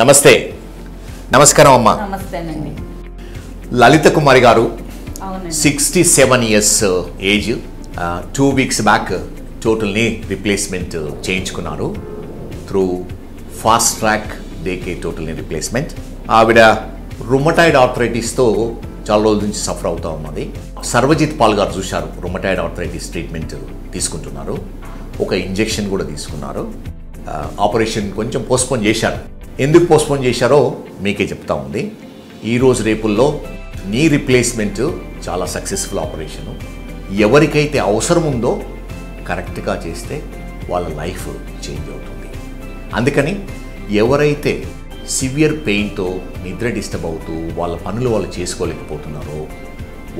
నమస్తే. నమస్కారం అమ్మా. నమస్తేనండి. లలిత కుమారి గారు 67 years age. 2 weeks back total knee replacement చేయించుకున్నారు through fast track daycare total knee replacement. ఆవిడ రుమటాయిడ్ ఆర్థరైటిస్తో చాలా రోజుల నుంచి సఫర్ అవుతూ ఉన్నది. సర్వజిత్ పాల్ గారు చూశారు, రుమటాయిడ్ ఆర్థరైటిస్ ట్రీట్మెంట్ తీసుకుంటున్నారు, ఒక ఇంజెక్షన్ కూడా తీసుకున్నారు. ఆపరేషన్ కొంచెం పోస్ట్పోన్ చేశారు. ఎందుకు పోస్ట్పోన్ చేశారో మీకే చెప్తా ఉంది. ఈరోజు రేపుల్లో నీ రిప్లేస్మెంట్ చాలా సక్సెస్ఫుల్ ఆపరేషను. ఎవరికైతే అవసరం ఉందో కరెక్ట్గా చేస్తే వాళ్ళ లైఫ్ చేంజ్ అవుతుంది. అందుకని ఎవరైతే సివియర్ పెయిన్తో నిద్ర డిస్టర్బ్ అవుతూ వాళ్ళ పనులు వాళ్ళు చేసుకోలేకపోతున్నారో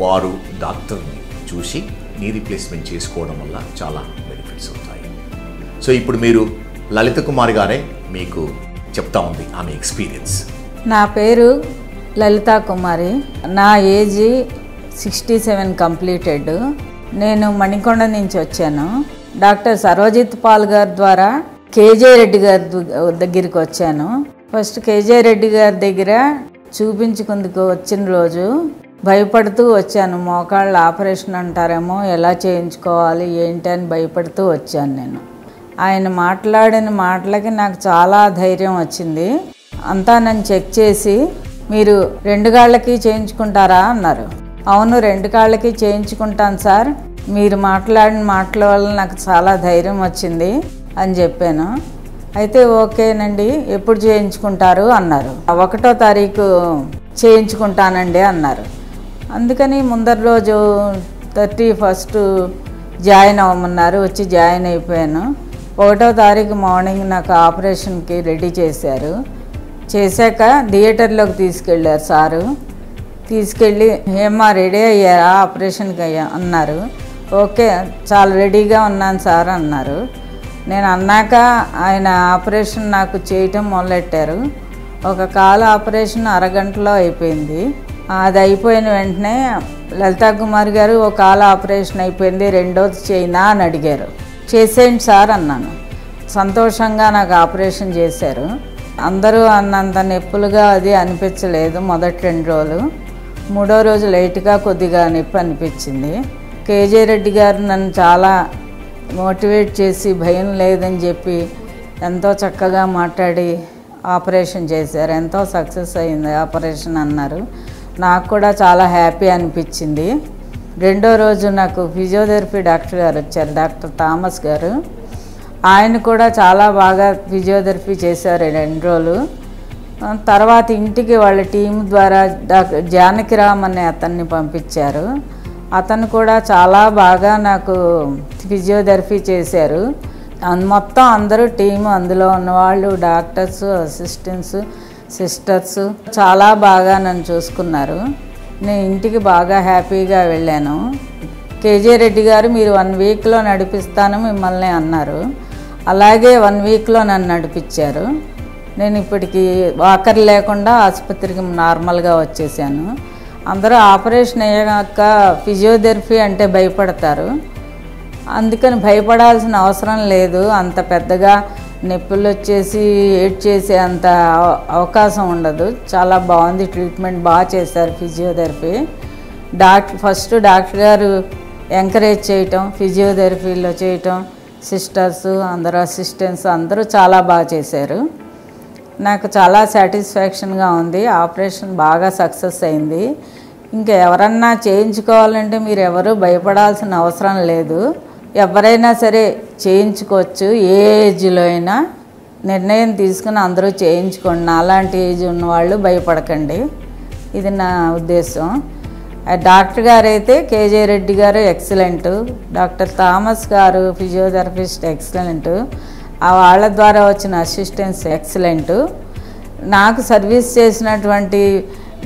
వారు డాక్టర్ని చూసి నీ రిప్లేస్మెంట్ చేసుకోవడం వల్ల చాలా బెనిఫిట్స్ అవుతాయి. సో ఇప్పుడు మీరు లలిత కుమారి గారే మీకు చెప్తా ఉంది ఆమె ఎక్స్పీరియన్స్. నా పేరు లలితా కుమారి. నా ఏజ్ 67 కంప్లీటెడ్. నేను మణికొండ నుంచి వచ్చాను. డాక్టర్ సర్వజిత్ పాల్ గారి ద్వారా కేజే రెడ్డి గారి దగ్గరికి వచ్చాను. ఫస్ట్ కేజే రెడ్డి గారి దగ్గర చూపించుకుందుకు వచ్చిన రోజు భయపడుతూ వచ్చాను. మోకాళ్ళ ఆపరేషన్ అంటారేమో, ఎలా చేయించుకోవాలి ఏంటి అని భయపడుతూ వచ్చాను నేను. ఆయన మాట్లాడిన మాటలకి నాకు చాలా ధైర్యం వచ్చింది. అంతా నన్ను చెక్ చేసి, మీరు 2 కాళ్ళకి చేయించుకుంటారా అన్నారు. అవును, 2 కాళ్ళకి చేయించుకుంటాను సార్, మీరు మాట్లాడిన మాటల వల్ల నాకు చాలా ధైర్యం వచ్చింది అని చెప్పాను. అయితే ఓకేనండి, ఎప్పుడు చేయించుకుంటారు అన్నారు. 1వ తారీఖు చేయించుకుంటానండి అన్నారు. అందుకని ముందర రోజు 31st జాయిన్ అవ్వమన్నారు. వచ్చి జాయిన్ అయిపోయాను. 1వ తారీఖు మార్నింగ్ నాకు ఆపరేషన్కి రెడీ చేశారు. చేశాక థియేటర్లోకి తీసుకెళ్ళారు సారు. తీసుకెళ్ళి ఏమ్మా రెడీ అయ్యారా ఆపరేషన్కి అన్నారు. ఓకే, చాలా రెడీగా ఉన్నాను సార్ అన్నారు. నేను అన్నాక ఆయన ఆపరేషన్ నాకు చేయటం మొదలెట్టారు. ఒక కాలు ఆపరేషన్ అరగంటలో అయిపోయింది. అది అయిపోయిన వెంటనే లలితా కుమారి గారు, ఒక కాలు ఆపరేషన్ అయిపోయింది, 2వది చేయనా అని అడిగారు. చేసేయండి సార్ అన్నాను. సంతోషంగా నాకు ఆపరేషన్ చేశారు. అందరూ అన్నంత నొప్పులుగా అది అనిపించలేదు మొదటి 2 రోజులు. 3వ రోజు లైట్గా కొద్దిగా నొప్పి అనిపించింది. కేజే రెడ్డి గారు నన్ను చాలా మోటివేట్ చేసి భయం లేదని చెప్పి ఎంతో చక్కగా మాట్లాడి ఆపరేషన్ చేశారు. ఎంతో సక్సెస్ అయింది ఆపరేషన్ అన్నారు. నాకు కూడా చాలా హ్యాపీ అనిపించింది. 2వ రోజు నాకు ఫిజియోథెరపీ డాక్టర్ గారు వచ్చారు, డాక్టర్ థామస్ గారు. ఆయన కూడా చాలా బాగా ఫిజియోథెరపీ చేశారు 2 రోజులు. తర్వాత ఇంటికి వాళ్ళ టీం ద్వారా డాక్టర్ జానకిరామ్ అనే అతన్ని పంపించారు. అతను కూడా చాలా బాగా నాకు ఫిజియోథెరపీ చేశారు. మొత్తం అందరూ టీము, అందులో ఉన్నవాళ్ళు డాక్టర్స్, అసిస్టెంట్స్, సిస్టర్స్ చాలా బాగా నన్ను చూసుకున్నారు. నేను ఇంటికి బాగా హ్యాపీగా వెళ్ళాను. కేజే రెడ్డి గారు, మీరు 1 వీక్లో నడిపిస్తాను మిమ్మల్ని అన్నారు. అలాగే 1 వీక్లో నన్ను నడిపించారు. నేను ఇప్పటికి వాకర్ లేకుండా ఆసుపత్రికి నార్మల్గా వచ్చేసాను. అందరూ ఆపరేషన్ అయ్యాక ఫిజియోథెరపీ అంటే భయపడతారు. అందుకని భయపడాల్సిన అవసరం లేదు. అంత పెద్దగా నొప్పులు వచ్చేసి ఏడ్ చేసే అంత అవకాశం ఉండదు. చాలా బాగుంది, ట్రీట్మెంట్ బాగా చేశారు ఫిజియోథెరపీ. ఫస్ట్ డాక్టర్ గారు ఎంకరేజ్ చేయటం, ఫిజియోథెరపీలో చేయటం, సిస్టర్స్ అందరూ, అసిస్టెంట్స్ అందరూ చాలా బాగా చేశారు. నాకు చాలా సాటిస్ఫాక్షన్గా ఉంది. ఆపరేషన్ బాగా సక్సెస్ అయింది. ఇంకా ఎవరన్నా చేయించుకోవాలంటే మీరు ఎవరు భయపడాల్సిన అవసరం లేదు. ఎవరైనా సరే చేయించుకోవచ్చు. ఏ ఏజ్లో అయినా నిర్ణయం తీసుకుని అందరూ చేయించుకోండి. నాలాంటి ఏజ్ ఉన్నవాళ్ళు భయపడకండి, ఇది నా ఉద్దేశం. డాక్టర్ గారు అయితే కేజే రెడ్డి గారు ఎక్సలెంట్, డాక్టర్ థామస్ గారు ఫిజియోథెరపిస్ట్ ఎక్సలెంట్, వాళ్ళ ద్వారా వచ్చిన అసిస్టెంట్స్ ఎక్సలెంట్. నాకు సర్వీస్ చేసినటువంటి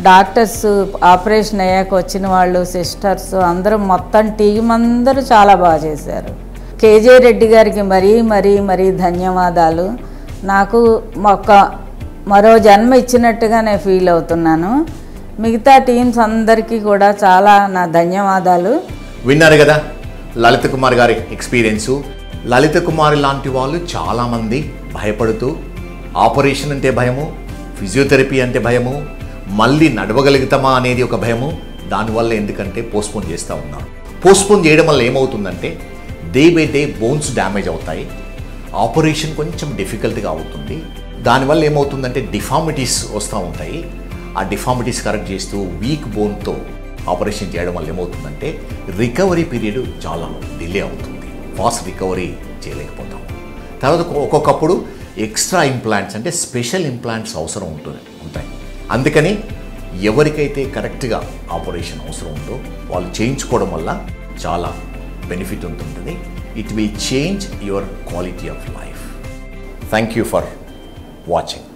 డాక్టర్స్, ఆపరేషన్ అయ్యాక వచ్చిన వాళ్ళు, సిస్టర్స్ అందరూ, మొత్తం టీం అందరూ చాలా బాగా చేశారు. కేజే రెడ్డి గారికి మరీ మరీ మరీ ధన్యవాదాలు. నాకు మరో జన్మ ఇచ్చినట్టుగా నేను ఫీల్ అవుతున్నాను. మిగతా టీమ్స్ అందరికీ కూడా చాలా నా ధన్యవాదాలు. విన్నారు కదా లలిత కుమార్ గారి ఎక్స్పీరియన్సు. లలిత కుమారి లాంటి వాళ్ళు చాలామంది భయపడుతూ ఆపరేషన్ అంటే భయము, ఫిజియోథెరపీ అంటే భయము, మళ్ళీ నడవగలుగుతామా అనేది ఒక భయము, దానివల్ల ఎందుకంటే పోస్ట్పోన్ చేస్తూ ఉన్నారు. పోస్ట్పోన్ చేయడం వల్ల ఏమవుతుందంటే day by day bones damage అవుతాయి, ఆపరేషన్ కొంచెం డిఫికల్ట్గా అవుతుంది. దానివల్ల ఏమవుతుందంటే డిఫార్మిటీస్ వస్తూ ఉంటాయి. ఆ డిఫార్మిటీస్ కరెక్ట్ చేస్తూ వీక్ బోన్తో ఆపరేషన్ చేయడం వల్ల ఏమవుతుందంటే రికవరీ పీరియడ్ చాలా డిలే అవుతుంది, ఫాస్ట్ రికవరీ చేయలేకపోతాం. తర్వాత ఒక్కొక్కప్పుడు ఎక్స్ట్రా ఇంప్లాంట్స్ అంటే స్పెషల్ ఇంప్లాంట్స్ అవసరం ఉంటాయి. అందుకని ఎవరికైతే కరెక్ట్గా ఆపరేషన్ అవసరం ఉందో వాళ్ళు చేయించుకోవడం వల్ల చాలా బెనిఫిట్ ఉంటుంది. It will change your quality of life. Thank you for watching.